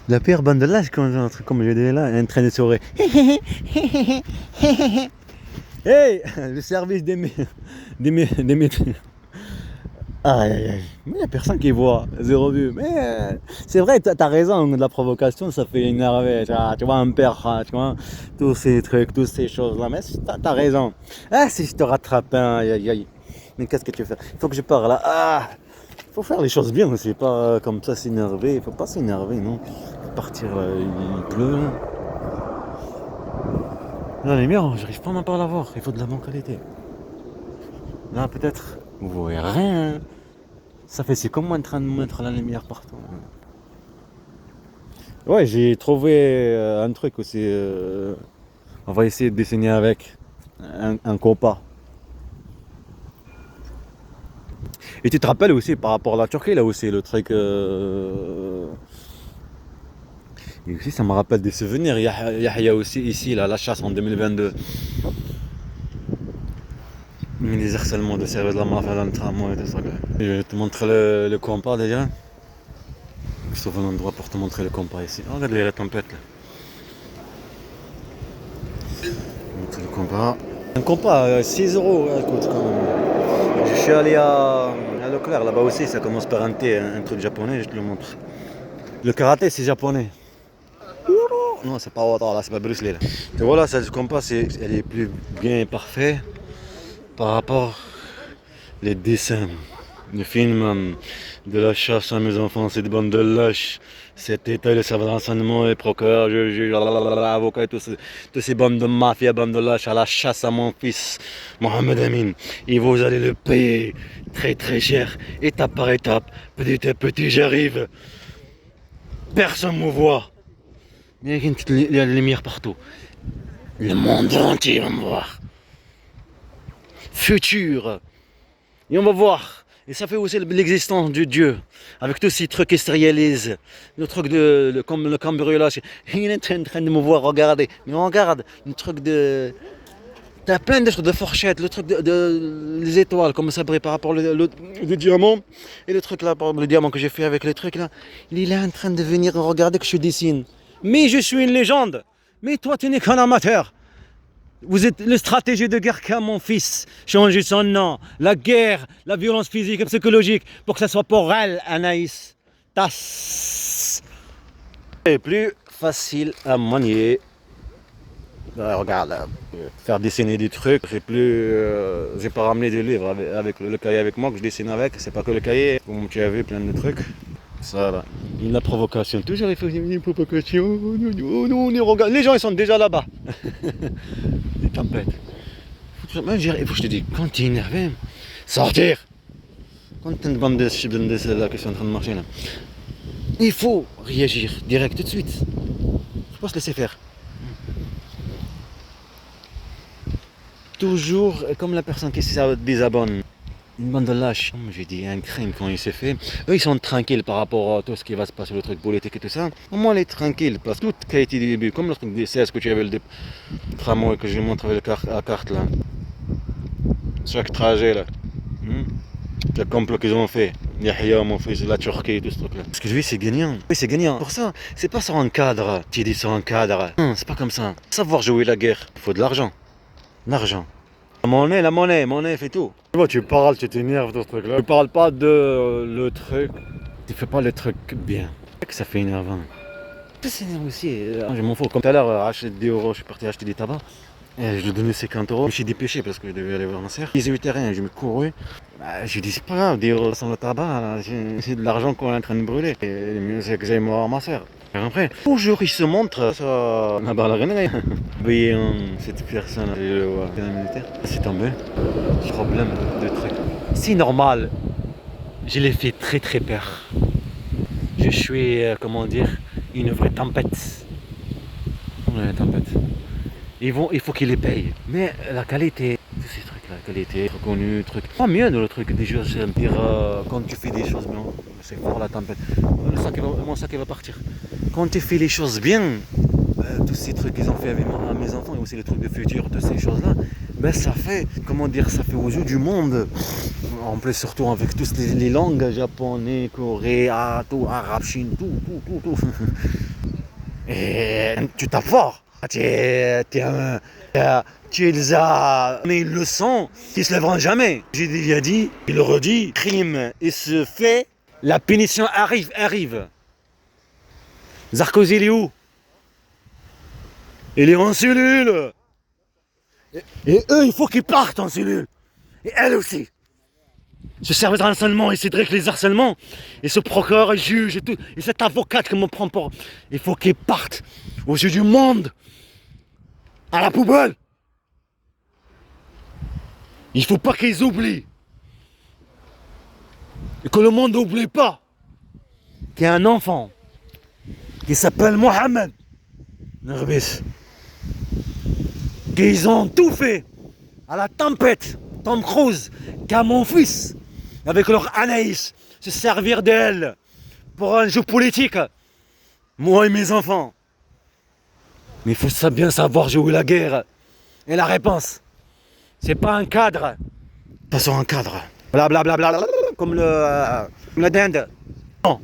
La pire bande de lâche quand un truc comme je dis là, un train de soirée. Hey, le service des métiers. Aïe aïe aïe. Mais il n'y a personne qui voit, zéro vue. Mais c'est vrai, t'as raison, de la provocation, ça fait énerver. Tu vois, un père, tu vois, tous ces trucs, toutes ces choses-là. Mais t'as raison. Ah, si je te rattrape, hein, aïe aïe aïe. Mais qu'est-ce que tu fais? Il faut que je parle là. Ah, il faut faire les choses bien aussi, pas comme ça s'énerver. Il faut pas s'énerver, non. Faut partir, il pleut. La lumière, j'arrive pas même pas à la voir. Il faut de la bonne qualité. Là, peut-être, vous voyez rien. Hein. Ça fait, c'est comme moi en train de mettre la lumière partout. Ouais, j'ai trouvé un truc aussi. On va essayer de dessiner avec un compas. Et tu te rappelles aussi par rapport à la Turquie, là aussi, le truc. Et aussi, ça me rappelle des souvenirs. Il y a aussi ici, là, la chasse en 2022. Les harcèlements de service de la mafia dans le tramway et tout ça. Je vais te montrer le compas déjà. Je trouve un endroit pour te montrer le compas ici. Oh, regarde la tempête là. Je vais te montrer le compas. Un compas, 6 euros, écoute quand même. Je suis allé à Leclerc, là-bas aussi, ça commence par un T, un truc japonais, je te le montre. Le karaté, c'est japonais. Non, c'est pas autant, là, c'est pas Bruce Lee. Là. Tu vois là, ça, le compas, elle est plus bien parfait par rapport les dessins. Le film de la chasse à mes enfants, c'est des bandes de lâches. Cet état, le serveur d'enseignement, les procureurs, juges, avocats, tous ces bandes de mafia, bandes de lâches à la chasse à mon fils, Mohamed Amin. Et vous allez le payer très très cher, étape par étape, petit à petit, j'arrive. Personne ne me voit. Il y a la lumière partout. Le monde entier va me voir. Futur. Et on va voir. Et ça fait aussi l'existence de Dieu. Avec tous ces trucs qui se réalisent. Le truc comme le cambriolage. Il est en train de me voir, regardez. Mais regarde, le truc de... T'as plein de trucs de fourchettes, le truc les étoiles, comme ça brille par rapport au diamant. Et le truc là, par exemple, le diamant que j'ai fait avec les trucs là. Il est en train de venir regarder que je dessine. Mais je suis une légende. Mais toi, tu n'es qu'un amateur. Vous êtes le stratégie de guerre qu'a mon fils. Changer son nom. La guerre, la violence physique et psychologique. Pour que ça soit pour elle, Anaïs. Tasse. C'est plus facile à manier. Regarde, faire dessiner des trucs. J'ai pas ramené des livres avec le cahier avec moi que je dessine avec. C'est pas que le cahier. Comme tu as vu, plein de trucs. Ça là. La provocation. Toujours il faut une provocation. Regarde. Les gens ils sont déjà là-bas. Des tempêtes. Il faut que je te dis, quand tu es énervé, sortir. Quand tu as une bande de là qui sont en train de marcher là, il faut réagir direct tout de suite. Il faut pas se laisser faire. Toujours comme la personne qui se désabonne. Une bande de lâches. J'ai dit un crime quand il s'est fait. Eux ils sont tranquilles par rapport à tout ce qui va se passer, le truc politique et tout ça. Moi elle est tranquille parce que tout qui a été début, comme le truc des 16 que tu avais le tramway que je montre avec la carte là. Chaque trajet là. Le complot qu'ils ont fait. Yahya, mon fils, la Turquie, tout ce truc là. Ce que je vis c'est gagnant. Oui c'est gagnant. Pour ça, c'est pas sur un cadre. Tu dis sur un cadre. Non, c'est pas comme ça. Savoir jouer la guerre, il faut de l'argent. L'argent. La monnaie fait tout. Tu vois, tu parles, tu t'énerves de ce truc-là. Tu parles pas de le truc. Tu fais pas le truc bien. C'est que ça fait énervant. Ça s'énerve aussi. Je m'en fous. Comme tout à l'heure, acheter 10 euros, je suis parti acheter des tabacs. Et je lui ai donné 50 euros. Je me suis dépêché parce que je devais aller voir ma soeur. Ils étaient rien, je me couru. Je lui ai dit, c'est pas grave, 10 euros sans le tabac, c'est de l'argent qu'on est en train de brûler. Et le mieux, c'est que j'aille voir ma soeur. Après, toujours il se montre ça la ballerine. Oui, cette personne, je le vois, militaire. C'est tombé. Problème de truc. C'est normal. Je l'ai fait très très peur. Je suis, comment dire, une vraie tempête. Une tempête. Il faut qu'ils les payent. Mais la qualité, tous ces trucs, la qualité, reconnue, truc. Pas mieux dans le truc des choses, c'est dire quand tu fais des choses bien, c'est pour la tempête. Mon sac il va partir. Quand tu fais les choses bien, tous ces trucs qu'ils ont fait avec mes enfants et aussi les trucs de futur, toutes ces choses-là, ben ça fait, comment dire, ça fait aux yeux du monde. En plus, surtout avec toutes les langues, japonais, coréen, tout, arabe, chine, tout. Et tu tapes fort. Tu les as donné une leçon qui se lèveront jamais. J'ai déjà dit, il le redit, crime, il se fait, la punition arrive. Sarkozy, il est où? Il est en cellule. Et eux, il faut qu'ils partent en cellule. Et elle aussi. Ce service de harcèlement et Cédric les harcèlements, et ce procureur et juge et tout, et cette avocate qui me prend pour... Il faut qu'ils partent aux yeux du monde. À la poubelle. Il faut pas qu'ils oublient. Et que le monde n'oublie pas qu'il y a un enfant qui s'appelle Mohamed Nerbis. Qu'ils ont tout fait à la tempête, Tom Cruise, qu'à mon fils, avec leur Anaïs, se servir d'elle pour un jeu politique. Moi et mes enfants. Mais il faut bien savoir jouer la guerre. Et la réponse, c'est pas un cadre. Pas sur un cadre. Blablabla, comme la dinde. Non.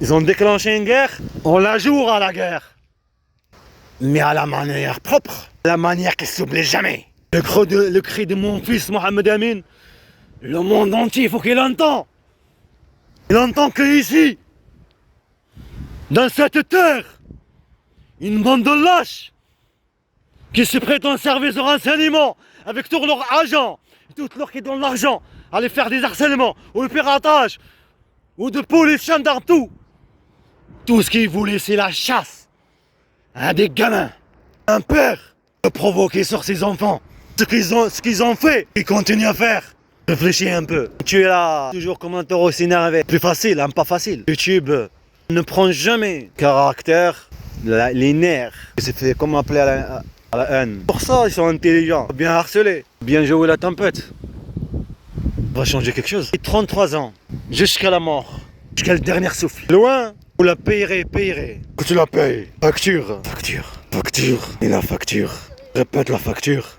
Ils ont déclenché une guerre, on la joue à la guerre. Mais à la manière propre, la manière qui ne s'oublie jamais. Le cri de mon fils Mohamed Amin, le monde entier, il faut qu'il l'entende. Il entend qu'ici, dans cette terre, une bande de lâches qui se prétendent service de renseignement avec tous leurs agents, tout leur qui donnent l'argent, à aller faire des harcèlements, ou le piratage, ou de police, gendarmes, tout. Tout ce qu'ils voulaient, c'est la chasse à des gamins. Un père de provoquer sur ses enfants. Ce qu'ils ont fait, ils continuent à faire. Réfléchis un peu. Tu es là, toujours comme un taureau s'énerver. Plus facile, hein, pas facile. YouTube ne prend jamais caractère, les nerfs. C'est fait comme appeler à la haine. Pour ça, ils sont intelligents, bien harcelés, bien jouer la tempête. On va changer quelque chose. 33 ans, jusqu'à la mort, jusqu'à le dernier souffle. Loin, vous la payerez. Que tu la payes. Facture. Et la facture. Répète la facture.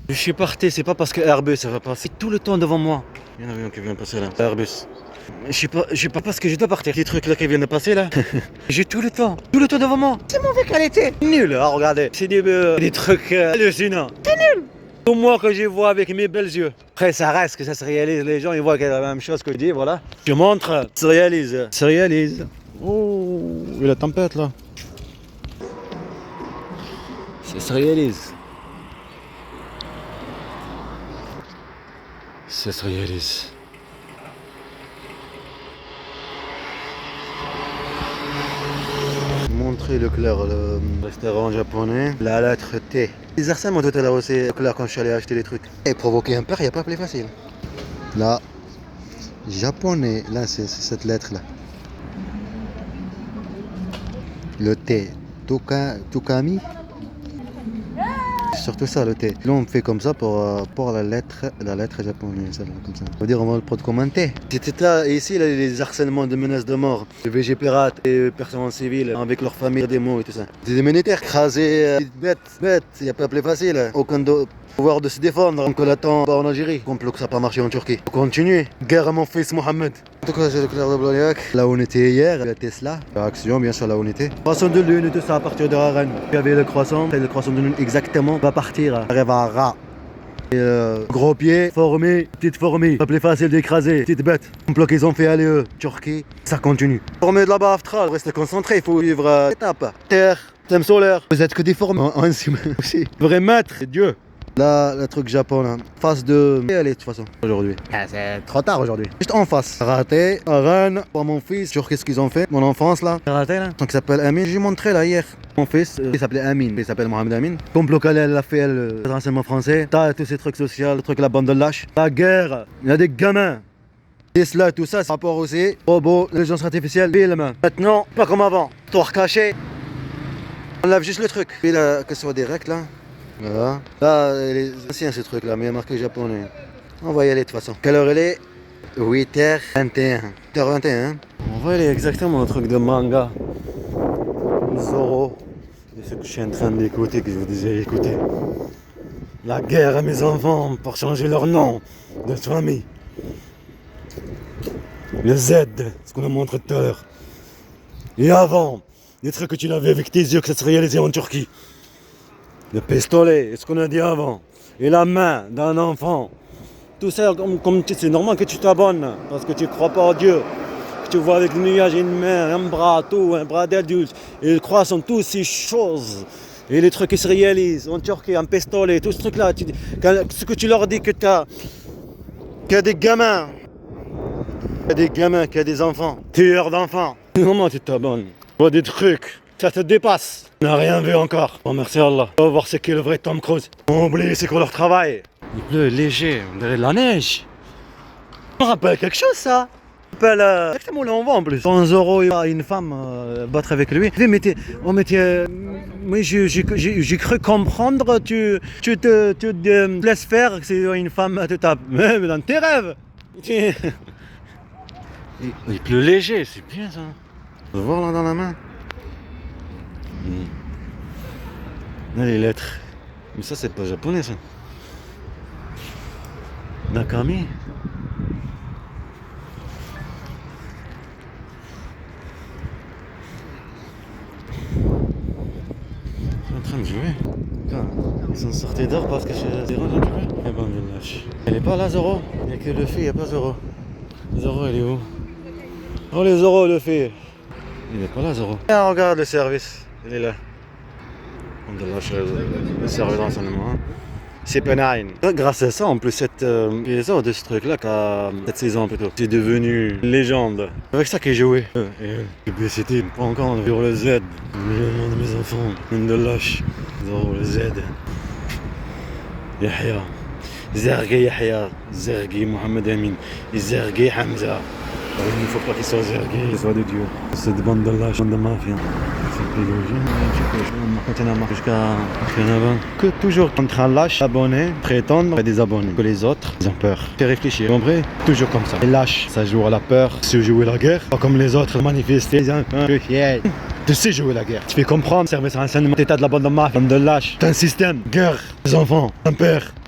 Je suis parti, c'est pas parce que Airbus ça va passer tout le temps devant moi. Il y a un avion qui vient de passer là. Airbus. Je sais pas parce que je dois partir. Les trucs là qui viennent de passer là. J'ai tout le temps devant moi. C'est mauvais qualité. Nul, hein, regardez. C'est des trucs hallucinants. C'est nul. Tout moi que je vois avec mes belles yeux. Après ça reste que ça se réalise. Les gens ils voient qu'il y a la même chose que je dis, voilà. Je montre, se réalise. Oh, il y a la tempête là. Ça se réalise. Montrer le clair, le restaurant japonais, la lettre T. Les harcèlements tout à l'heure aussi, clair quand je suis allé acheter les trucs. Et provoquer un père, il n'y a pas plus facile. Là, japonais, là c'est cette lettre là. Le T, Tukami. C'est surtout ça le T. Là on fait comme ça pour la lettre japonaise, comme ça. On va dire on va le prendre comme un T. C'était là, et ici là, les harcèlements de menaces de mort, les VG pirates et les personnes civiles avec leur famille, des mots et tout ça. Des militaires crasés, bêtes, il n'y a pas plus facile. Aucun pouvoir de se défendre, on l'attend pas en Algérie. Complot que ça n'a pas marché en Turquie. Continuez. Guerre à mon fils Mohamed. En tout cas, c'est le clair de Blagnac. Là où on était hier, la Tesla. Action, bien sûr, là où on était. Croissant de lune et tout ça à partir de Rennes. Il y avait le croissant de lune exactement. Va partir. Arrive à Ra. Gros pied, formé, petite fourmi. Pas plus facile d'écraser, petite bête. Complot qu'ils ont fait aller eux. Turquie, ça continue. Formé de là-bas, Aftral. Restez concentré, il faut vivre étape. Terre, thème solaire. Vous êtes que des formes. En aussi. Vrai maître, c'est Dieu. Là, le truc Japon, là. Face de... Elle est de toute façon, aujourd'hui. Ah, c'est trop tard aujourd'hui. Juste en face. Raté, à Rennes, pour mon fils. Sur qu'est-ce qu'ils ont fait, mon enfance, là. Raté, là. Donc, il s'appelle Amin. J'ai montré, là, hier. Mon fils, il s'appelait Amin. Il s'appelle Mohamed Amin. Complot qu'elle a fait, le renseignement français. T'as tous ces trucs sociaux, le truc, la bande de lâches. La guerre. Il y a des gamins. Tesla, tout ça, c'est rapport aussi. Robots, l'intelligence artificielle, film. Maintenant, pas comme avant. Tour caché. On lave juste le truc. Et là, que ce soit direct, là. Voilà. Là, c'est ancien ce truc là, mais il y a marqué japonais. On va y aller de toute façon. Quelle heure elle est? 8h21. 8h21. On va aller exactement au truc de manga. Zoro. C'est ce que je suis en train d'écouter, que je vous disais écouter. La guerre à mes enfants pour changer leur nom de famille. Le Z, ce qu'on a montré tout à l'heure. Et avant, les trucs que tu l'avais avec tes yeux que ça se réalisait en Turquie. Le pistolet, ce qu'on a dit avant. Et la main d'un enfant. Tout ça, c'est normal que tu t'abonnes parce que tu crois pas en Dieu. Que tu vois avec le nuage une main, un bras, tout, un bras d'adulte. Et ils croient en toutes ces choses. Et les trucs qui se réalisent en Turquie, un pistolet, tout ce truc-là. Ce que tu leur dis qu'il y a des gamins. Il y a des gamins, qu'il y a des enfants. Tueurs d'enfants. Comment tu t'abonnes? Tu vois des trucs. Ça te dépasse. On n'a rien vu encore. Oh merci Allah. On va voir ce qu'est le vrai Tom Cruise. On oublie c'est quoi leur travail. Il pleut léger, on dirait de la neige. Ça me rappelle quelque chose ça. Ça me rappelle exactement là on va en plus. 100 euros, il y a une femme battre avec lui. Mais j'ai cru comprendre, tu te laisses faire, que c'est une femme te tape. Mais dans tes rêves. Il pleut léger, c'est bien ça. On va voir là dans la main. Là, les lettres. Mais ça, c'est pas japonais, ça. Nakami. Ils sont en train de jouer. Ils sont sortis dehors parce que je dérange un petit peu. Eh ben, je lâche. Elle est pas là, Zoro. Il n'y a que le fait, il n'y a pas Zoro. Zoro, il est où? Oh, les Zoro, le fait. Il est pas là, Zoro. Ah, regarde le service. Il est là. On lâche le service d'enseignement. C'est P9. Grâce à ça, en plus, cette épisode de ce truc-là, cette saison plutôt, c'est devenu une légende. C'est avec ça qu'il jouait. Et c'était pas encore sur le Z. Le nom de mes enfants. Mendelash. Zoro, le Z. Yahya. Zergi Yahya. Zergi Mohamed Amin. Zergi Hamza. Il ne faut pas qu'ils soient Zergi, qu'ils soient des dieux. Cette bande de lâches, bande de mafia. C'est plus logique. Que toujours contre un lâche abonné, prétendre être des abonnés. Que les autres, ils ont peur. Fais réfléchir, vous comprenez? Toujours comme ça. Les lâches, ça joue à la peur. Se jouer la guerre. Pas comme les autres, manifester. Tu sais jouer la guerre. Tu fais comprendre, service renseignement, t'état de la bande de mafia, bande de lâches. T'as un système, guerre, les enfants, un père.